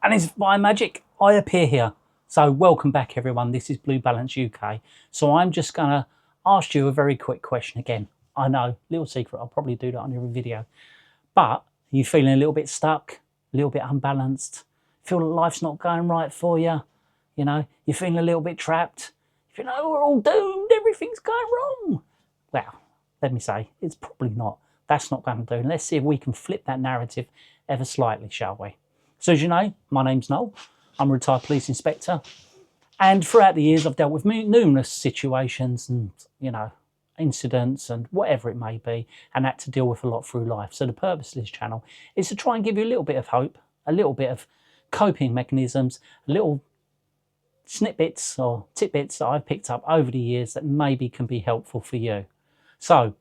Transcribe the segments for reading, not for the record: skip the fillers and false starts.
And it's by magic I appear here. So welcome back everyone, this is Blue Balance UK. So I'm just gonna ask you a very quick question again. I know, little secret, I'll probably do that on every video. But are you feeling a little bit stuck, a little bit unbalanced, feel that life's not going right for you, you know, you're feeling a little bit trapped, you feel like we're all doomed, everything's going wrong. Well, let me say, it's probably not. That's not going to do. Let's see if we can flip that narrative ever slightly, shall we? So as you know, my name's Noel. I'm a retired police inspector. And throughout the years, I've dealt with numerous situations and, you know, incidents and whatever it may be, and had to deal with a lot through life. So the purpose of this channel is to try and give you a little bit of hope, a little bit of coping mechanisms, a little snippets or tidbits that I've picked up over the years that maybe can be helpful for you. So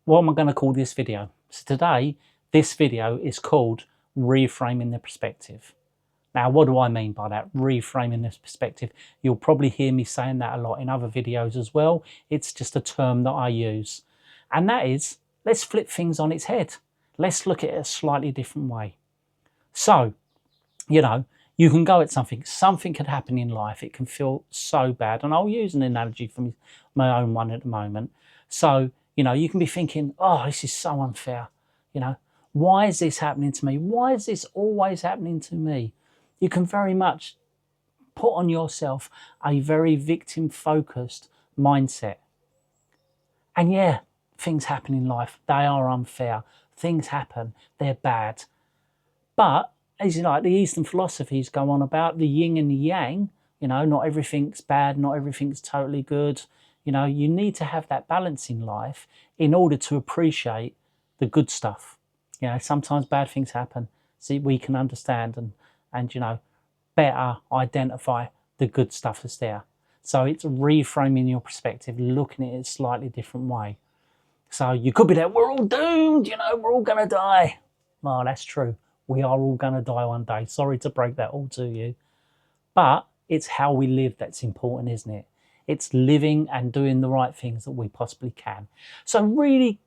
what am I going to call this video? So today, this video is called Reframing the Perspective. Now, what do I mean by that? Reframing this perspective. You'll probably hear me saying that a lot in other videos as well. It's just a term that I use. And that is, let's flip things on its head. Let's look at it a slightly different way. So, you know, you can go at something could happen in life. It can feel so bad. And I'll use an analogy from my own one at the moment. So, you know, you can be thinking, oh, this is so unfair. You know, why is this happening to me? Why is this always happening to me? You can very much put on yourself a very victim-focused mindset. And yeah, things happen in life. They are unfair. Things happen. They're bad. But as you know, like the Eastern philosophies go on about the yin and the yang, you know, not everything's bad, not everything's totally good. You know, you need to have that balance in life in order to appreciate the good stuff. You know, sometimes bad things happen. See, we can understand and you know, better identify the good stuff that's there. So it's reframing your perspective, looking at it a slightly different way. So you could be there, we're all doomed, you know, we're all going to die. Well, that's true. We are all going to die one day. Sorry to break that all to you. But it's how we live that's important, isn't it? It's living and doing the right things that we possibly can. So really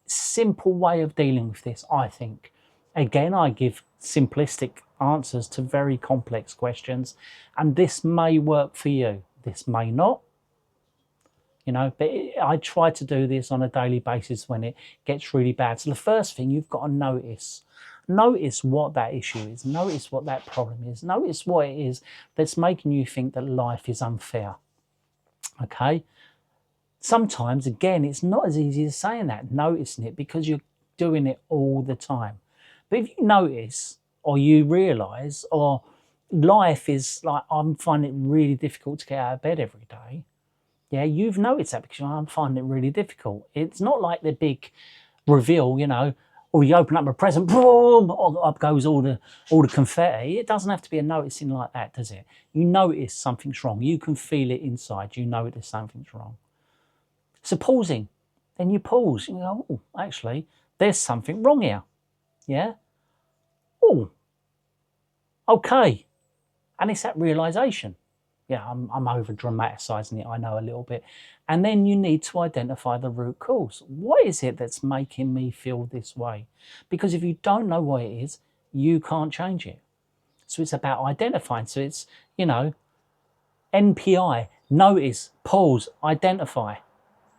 simple way of dealing with this, I think. Again, I give simplistic answers to very complex questions, and this may work for you. This may not, you know, but I try to do this on a daily basis when it gets really bad. So the first thing you've got to notice what that issue is, notice what that problem is, notice what it is that's making you think that life is unfair. Okay, sometimes again it's not as easy as saying that, noticing it, because you're doing it all the time. But if you notice or you realize, or life is like, I'm finding it really difficult to get out of bed every day. Yeah, you've noticed that because I'm finding it really difficult. It's not like the big reveal, you know, or you open up a present, boom, up goes all the confetti. It doesn't have to be a noticing like that, does it? You notice something's wrong. You can feel it inside. You know that something's wrong. So pausing, then you pause. You go, oh, actually, there's something wrong here. Yeah. Oh, okay. And it's that realization. Yeah, I'm over dramatising it, I know, a little bit. And then you need to identify the root cause. What is it that's making me feel this way? Because if you don't know what it is, you can't change it. So it's about identifying. So it's, you know, NPI, notice, pause, identify.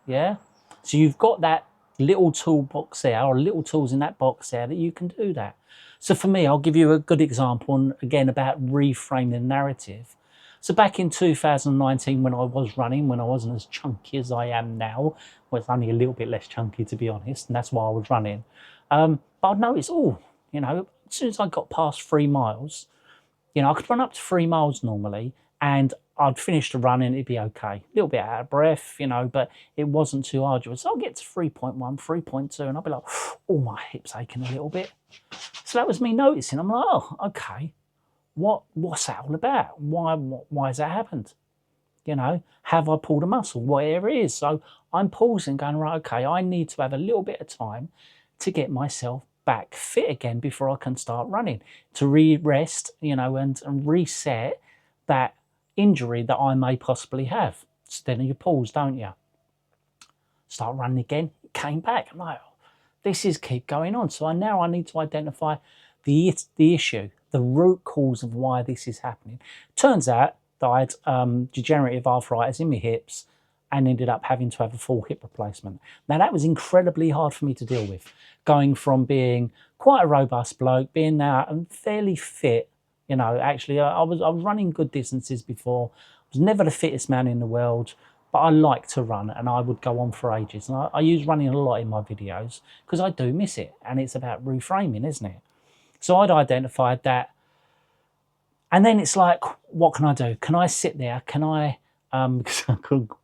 Yeah. So you've got that little toolbox there, or little tools in that box there that you can do that. So for me, I'll give you a good example, and again, about reframing the narrative. So back in 2019, when I was running, when I wasn't as chunky as I am now, well, it's only a little bit less chunky to be honest, and that's why I was running. But I'd noticed, oh, you know, as soon as I got past 3 miles, you know, I could run up to 3 miles normally, and I'd finish the run and it'd be okay. A little bit out of breath, you know, but it wasn't too arduous. So I'll get to 3.1, 3.2, and I'll be like, oh, my hip's aching a little bit. So that was me noticing. I'm like, oh, okay. What's that all about? Why has that happened? You know, have I pulled a muscle? Whatever it is. So I'm pausing, going, right, okay, I need to have a little bit of time to get myself back fit again before I can start running, to rest, you know, and reset that injury that I may possibly have. So then you pause, don't you? Start running again. It came back. I'm like, oh, this is keep going on. So now I need to identify the issue. the root cause of why this is happening. Turns out that I had degenerative arthritis in my hips and ended up having to have a full hip replacement. Now that was incredibly hard for me to deal with, going from being quite a robust bloke, being now fairly fit. You know, actually I was running good distances before. I was never the fittest man in the world, but I like to run and I would go on for ages. And I use running a lot in my videos because I do miss it, and it's about reframing, isn't it? So I'd identified that. And then it's like, what can I do? Can I sit there? Can I, because I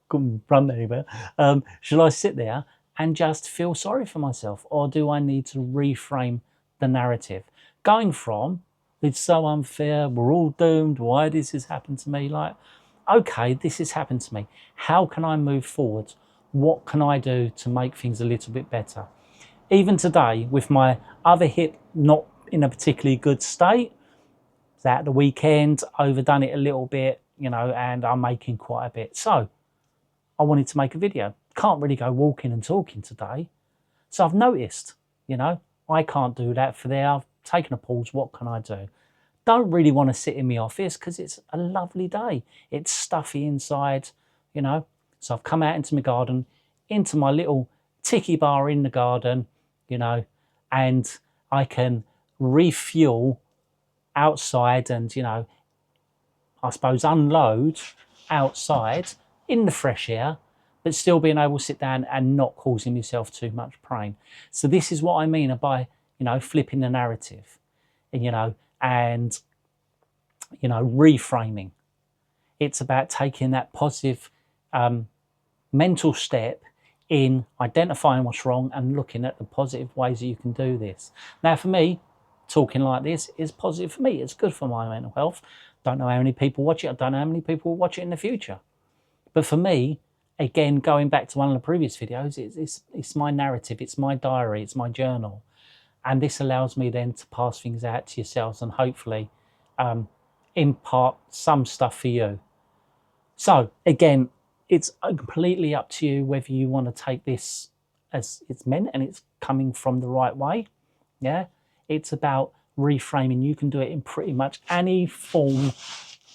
couldn't run anywhere, shall I sit there and just feel sorry for myself? Or do I need to reframe the narrative? Going from, it's so unfair, we're all doomed, why this has happened to me? Like, okay, this has happened to me. How can I move forward? What can I do to make things a little bit better? Even today, with my other hip not in a particularly good state, at the weekend, overdone it a little bit, you know, and I'm making quite a bit. So I wanted to make a video. Can't really go walking and talking today. So I've noticed, you know, I can't do that for there. I've taken a pause. What can I do? Don't really want to sit in my office because it's a lovely day. It's stuffy inside, you know. So I've come out into my garden, into my little tiki bar in the garden, you know, and I can refuel outside and, you know, I suppose unload outside in the fresh air, but still being able to sit down and not causing myself too much pain. So this is what I mean by, you know, flipping the narrative, and, you know, and, you know, reframing. It's about taking that positive mental step in identifying what's wrong and looking at the positive ways that you can do this. Now, for me, talking like this is positive for me. It's good for my mental health. Don't know how many people watch it. I don't know how many people will watch it in the future. But for me, again, going back to one of the previous videos, it's my narrative, it's my diary, it's my journal. And this allows me then to pass things out to yourselves and hopefully impart some stuff for you. So again, it's completely up to you whether you want to take this as it's meant and it's coming from the right way. Yeah. It's about reframing. You can do it in pretty much any form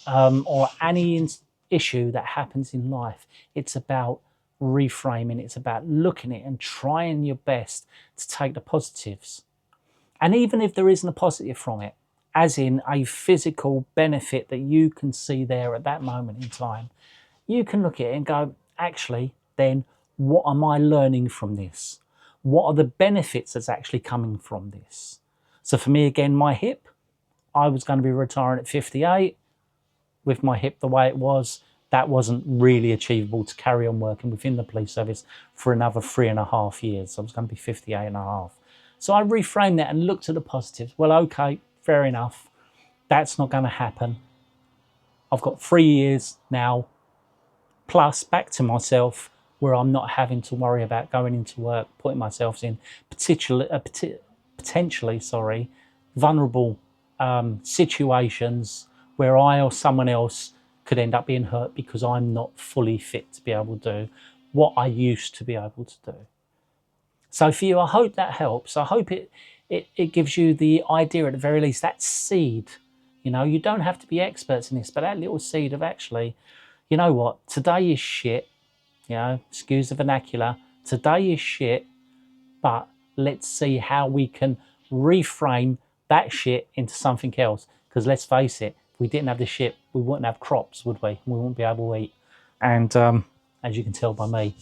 or any issue that happens in life. It's about reframing. It's about looking at it and trying your best to take the positives. And even if there isn't a positive from it, as in a physical benefit that you can see there at that moment in time, you can look at it and go, actually, then what am I learning from this? What are the benefits that's actually coming from this? So for me, again, my hip, I was going to be retiring at 58. With my hip the way it was, that wasn't really achievable to carry on working within the police service for another 3.5 years. So I was going to be 58 and a half. So I reframed that and looked at the positives. Well, okay, fair enough. That's not going to happen. I've got 3 years now, plus back to myself, where I'm not having to worry about going into work, putting myself in potentially vulnerable situations where I or someone else could end up being hurt because I'm not fully fit to be able to do what I used to be able to do. So for you, I hope that helps. I hope it gives you the idea, at the very least, that seed. You know, you don't have to be experts in this, but that little seed of actually, you know what, today is shit, you know, excuse the vernacular, today is shit, but let's see how we can reframe that shit into something else. Because let's face it, if we didn't have the shit, we wouldn't have crops, would we? We wouldn't be able to eat. And as you can tell by me,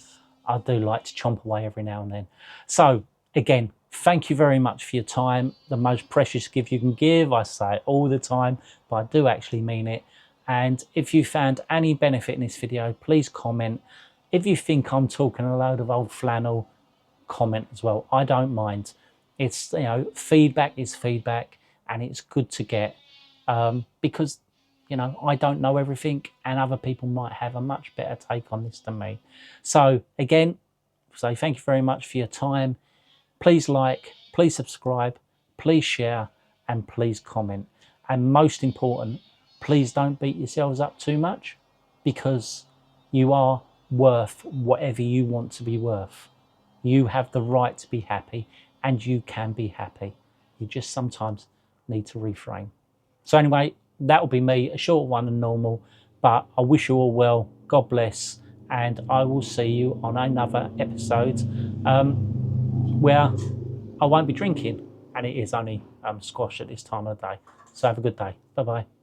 I do like to chomp away every now and then. So again, thank you very much for your time. The most precious gift you can give, I say it all the time, but I do actually mean it. And if you found any benefit in this video, please comment. If you think I'm talking a load of old flannel, comment as well. I don't mind. It's, you know, feedback is feedback, and it's good to get because, you know, I don't know everything and other people might have a much better take on this than me. So again, say thank you very much for your time. Please like, please subscribe, please share, and please comment. And most important, please don't beat yourselves up too much, because you are worth whatever you want to be worth. You have the right to be happy, and you can be happy. You just sometimes need to reframe. So anyway, that will be me, a short one than normal, but I wish you all well. God bless, and I will see you on another episode where I won't be drinking, and it is only squash at this time of the day. So have a good day. Bye bye.